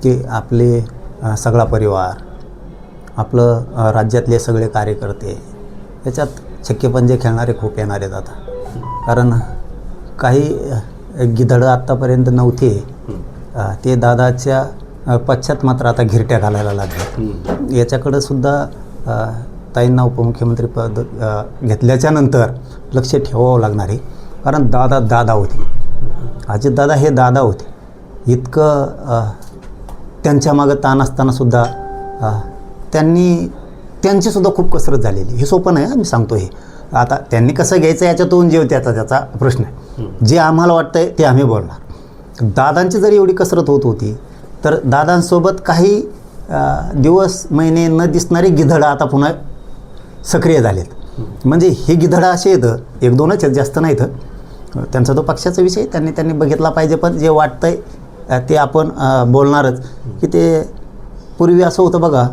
की आपले सगळा परिवार, आपलं राज्यातले सगळे कार्यकर्ते याच्यात छक्केपंजे खेळणारे खूप येणार आहेत आता. कारण काही गिधडं आत्तापर्यंत नव्हते, ते दादाच्या पश्चात मात्र आता घिरट्या घालायला लागले. याच्याकडं सुद्धा ताईंना उपमुख्यमंत्री पद घेतल्याच्यानंतर लक्ष ठेवावं लागणार आहे. कारण दादा होते, अजितदादा हे दादा होते. इतकं त्यांच्या मागं ताण असतानासुद्धा त्यांचीसुद्धा खूप कसरत झालेली. हे सोपं नाही, मी सांगतो. हे आता त्यांनी कसं घ्यायचं याच्यातून त्याचा प्रश्न आहे. जे आम्हाला वाटतं आहे ते आम्ही बोलणार. दादांची जरी एवढी कसरत होत होती तर दादांसोबत काही दिवस महिने न दिसणारे गिधडं आता पुन्हा सक्रिय झालेत. म्हणजे हे गिधडं असे येतं, एक दोनच आहेत, जास्त नाहीत. त्यांचा तो पक्षाचा विषय त्यांनी बघितला पाहिजे. पण जे वाटतंय ते आपण बोलणारच. की ते पूर्वी असं होतं बघा,